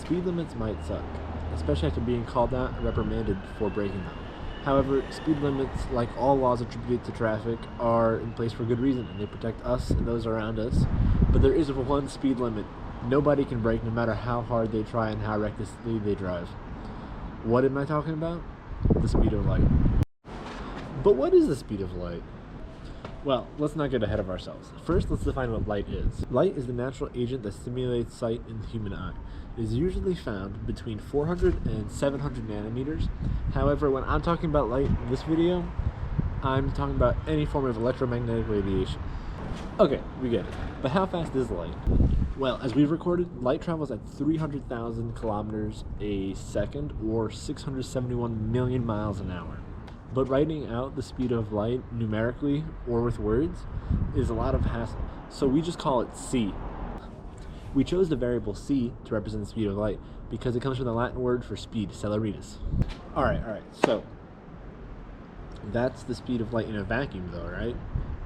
Speed limits might suck, especially after being called out and reprimanded for breaking them. However, speed limits, like all laws attributed to traffic, are in place for good reason, and they protect us and those around us. But there is one speed limit nobody can break, no matter how hard they try and how recklessly they drive. What am I talking about? The speed of light. But what is the speed of light? Well, let's not get ahead of ourselves. First, let's define what light is. Light is the natural agent that stimulates sight in the human eye. It is usually found between 400 and 700 nanometers. However, when I'm talking about light in this video, I'm talking about any form of electromagnetic radiation. Okay, we get it. But how fast is light? Well, as we've recorded, light travels at 300,000 kilometers a second, or 671 million miles an hour. But writing out the speed of light numerically or with words is a lot of hassle, so we just call it c. We chose the variable c to represent the speed of light because it comes from the Latin word for speed, celeritas. Alright, so that's the speed of light in a vacuum though, right?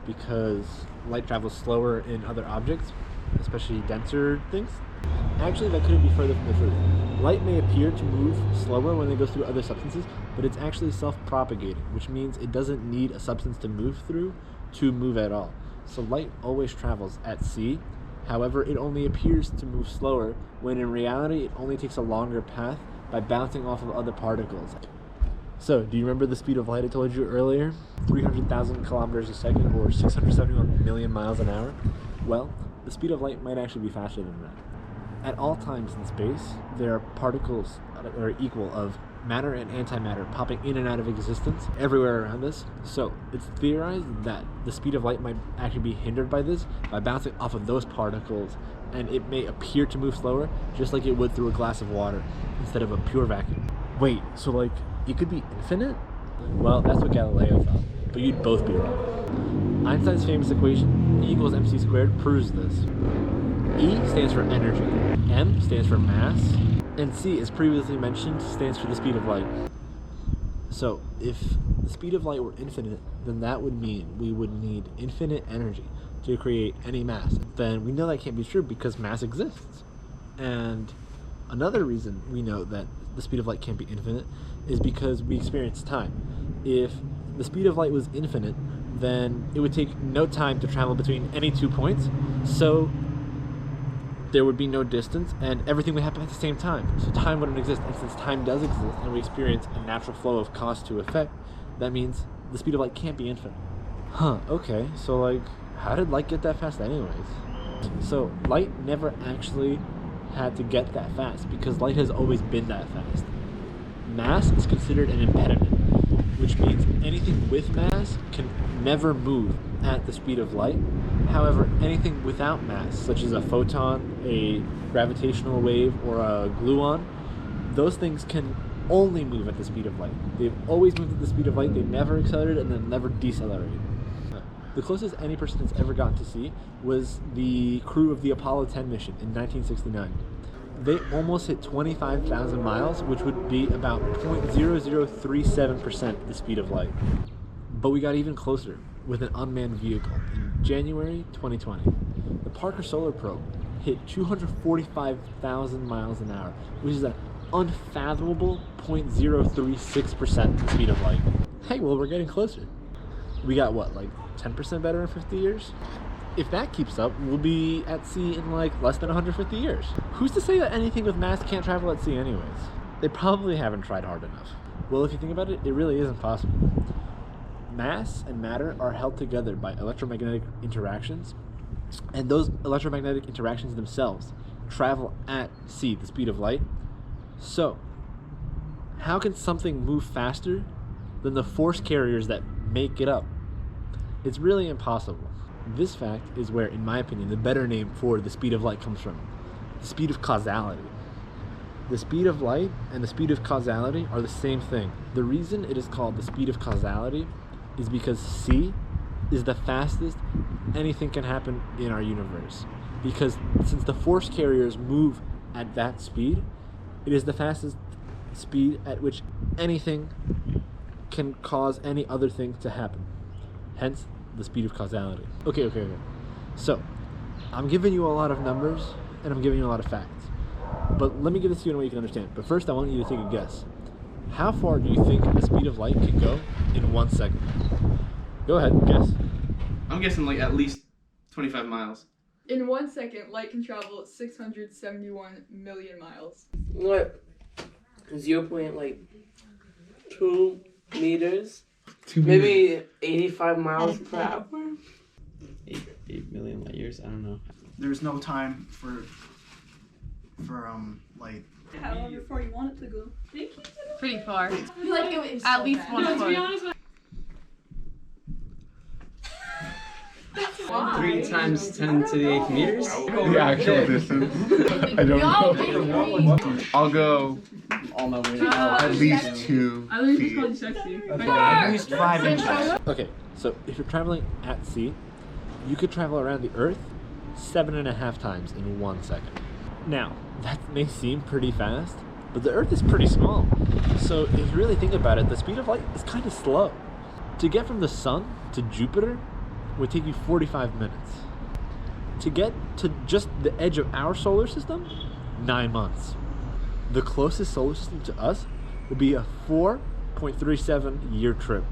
Because light travels slower in other objects, especially denser things. Actually, that couldn't be further from the truth. Light may appear to move slower when it goes through other substances, but it's actually self-propagating, which means it doesn't need a substance to move through to move at all. So light always travels at c. However, it only appears to move slower when in reality it only takes a longer path by bouncing off of other particles. So, do you remember the speed of light I told you earlier? 300,000 kilometers a second, or 671 million miles an hour? Well, the speed of light might actually be faster than that. At all times in space, there are particles that are equal of matter and antimatter popping in and out of existence everywhere around us. So it's theorized that the speed of light might actually be hindered by this, by bouncing off of those particles, and it may appear to move slower, just like it would through a glass of water, instead of a pure vacuum. Wait, so like, it could be infinite? Well, that's what Galileo thought, but you'd both be wrong. Einstein's famous equation, E equals mc squared, proves this. E stands for energy, M stands for mass, and C, as previously mentioned, stands for the speed of light. So, if the speed of light were infinite, then that would mean we would need infinite energy to create any mass. Then we know that can't be true because mass exists. And another reason we know that the speed of light can't be infinite is because we experience time. If the speed of light was infinite, then it would take no time to travel between any 2 points, so there would be no distance and everything would happen at the same time. So time wouldn't exist, and since time does exist and we experience a natural flow of cause to effect, that means the speed of light can't be infinite. Okay, so like, how did light get that fast anyways? So light never actually had to get that fast because light has always been that fast. Mass is considered an impediment, which means anything with mass can never move at the speed of light. However, anything without mass, such as a photon, a gravitational wave, or a gluon, those things can only move at the speed of light. They've always moved at the speed of light, they never accelerated and then never decelerated. The closest any person has ever gotten to see was the crew of the Apollo 10 mission in 1969. They almost hit 25,000 miles, which would be about 0.0037% the speed of light. But we got even closer with an unmanned vehicle in January 2020. The Parker Solar Probe hit 245,000 miles an hour, which is an unfathomable 0.036% the speed of light. Hey, well, we're getting closer. We got what, like 10% better in 50 years? If that keeps up, we'll be at sea in like less than 150 years. Who's to say that anything with mass can't travel at sea anyways? They probably haven't tried hard enough. Well, if you think about it, it really isn't possible. Mass and matter are held together by electromagnetic interactions, and those electromagnetic interactions themselves travel at c, the speed of light. So, how can something move faster than the force carriers that make it up? It's really impossible. This fact is where, in my opinion, the better name for the speed of light comes from. The speed of causality. The speed of light and the speed of causality are the same thing. The reason it is called the speed of causality is because c is the fastest anything can happen in our universe. Because since the force carriers move at that speed, it is the fastest speed at which anything can cause any other thing to happen. Hence, the speed of causality. Okay. So, I'm giving you a lot of numbers and I'm giving you a lot of facts. But let me get this to you in a way you can understand. But first, I want you to take a guess. How far do you think the speed of light can go in 1 second? Go ahead, guess. I'm guessing like at least 25 miles. In 1 second, light can travel 671 million miles. What? 0.2 meters? Maybe 85 miles per hour? 8 million light years. I don't know. There's no time for light. However far you want it to go. Pretty far. Like it was At least 1 foot. 3 times 10 to the 8th meters? The actual distance. I don't know. I'll go at least 2 feet. At least 5 inches. Okay, so if you're traveling at sea, you could travel around the Earth 7.5 times in 1 second. Now, that may seem pretty fast, but the Earth is pretty small. So if you really think about it, the speed of light is kind of slow. To get from the sun to Jupiter would take you 45 minutes. To get to just the edge of our solar system, 9 months. The closest solar system to us would be a 4.37 year trip.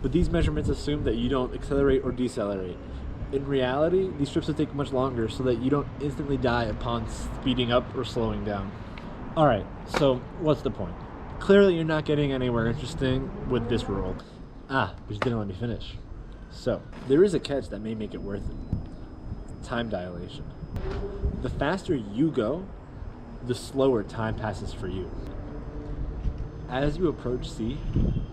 But these measurements assume that you don't accelerate or decelerate. In reality, these trips will take much longer so that you don't instantly die upon speeding up or slowing down. Alright, so what's the point? Clearly you're not getting anywhere interesting with this rule. But you didn't let me finish. So, there is a catch that may make it worth it. Time dilation. The faster you go, the slower time passes for you. As you approach sea,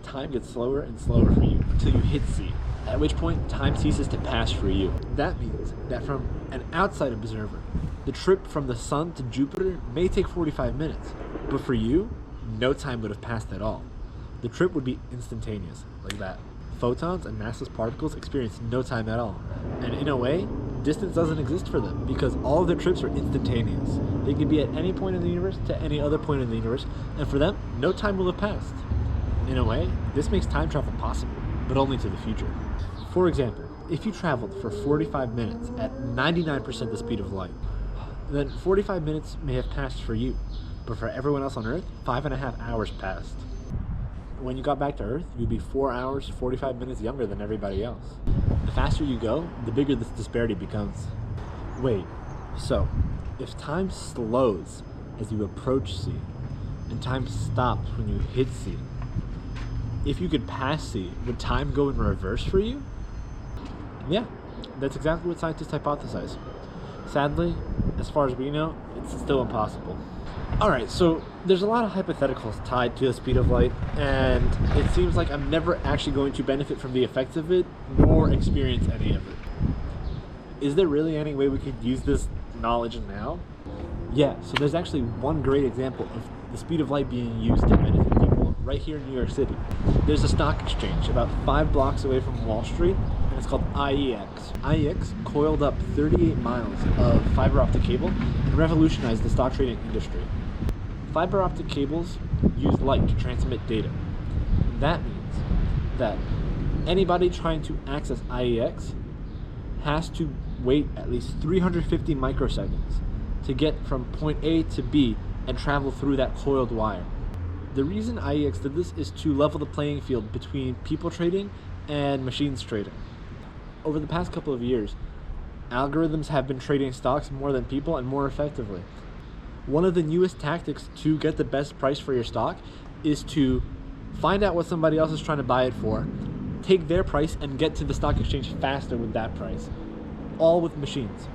time gets slower and slower for you until you hit sea, at which point time ceases to pass for you. That means that from an outside observer, the trip from the sun to Jupiter may take 45 minutes, but for you, no time would have passed at all. The trip would be instantaneous, like that. Photons and massless particles experience no time at all, and in a way, distance doesn't exist for them because all of their trips are instantaneous. They can be at any point in the universe to any other point in the universe, and for them, no time will have passed. In a way, this makes time travel possible, but only to the future. For example, if you traveled for 45 minutes at 99% the speed of light, then 45 minutes may have passed for you, but for everyone else on Earth, 5.5 hours passed. When you got back to Earth, you'd be 4 hours, 45 minutes younger than everybody else. The faster you go, the bigger this disparity becomes. Wait, so if time slows as you approach sea, and time stops when you hit sea, if you could pass sea, would time go in reverse for you? Yeah, that's exactly what scientists hypothesize. Sadly, as far as we know, it's still impossible. Alright, so there's a lot of hypotheticals tied to the speed of light, and it seems like I'm never actually going to benefit from the effects of it, nor experience any of it. Is there really any way we could use this knowledge now? Yeah, so there's actually one great example of the speed of light being used to benefit people right here in New York City. There's a stock exchange about 5 blocks away from Wall Street, and it's called IEX. IEX coiled up 38 miles of fiber optic cable and revolutionized the stock trading industry. Fiber optic cables use light to transmit data. That means that anybody trying to access IEX has to wait at least 350 microseconds to get from point A to B and travel through that coiled wire. The reason IEX did this is to level the playing field between people trading and machines trading. Over the past couple of years, algorithms have been trading stocks more than people and more effectively. One of the newest tactics to get the best price for your stock is to find out what somebody else is trying to buy it for, take their price, and get to the stock exchange faster with that price, all with machines.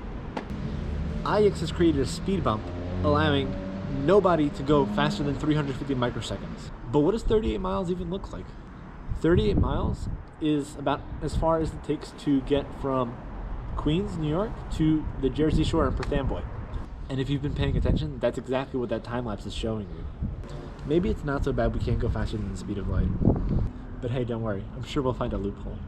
IEX has created a speed bump, allowing nobody to go faster than 350 microseconds. But what does 38 miles even look like? 38 miles is about as far as it takes to get from Queens, New York, to the Jersey Shore in Perth Amboy. And if you've been paying attention, that's exactly what that time lapse is showing you. Maybe it's not so bad we can't go faster than the speed of light. But hey, don't worry, I'm sure we'll find a loophole.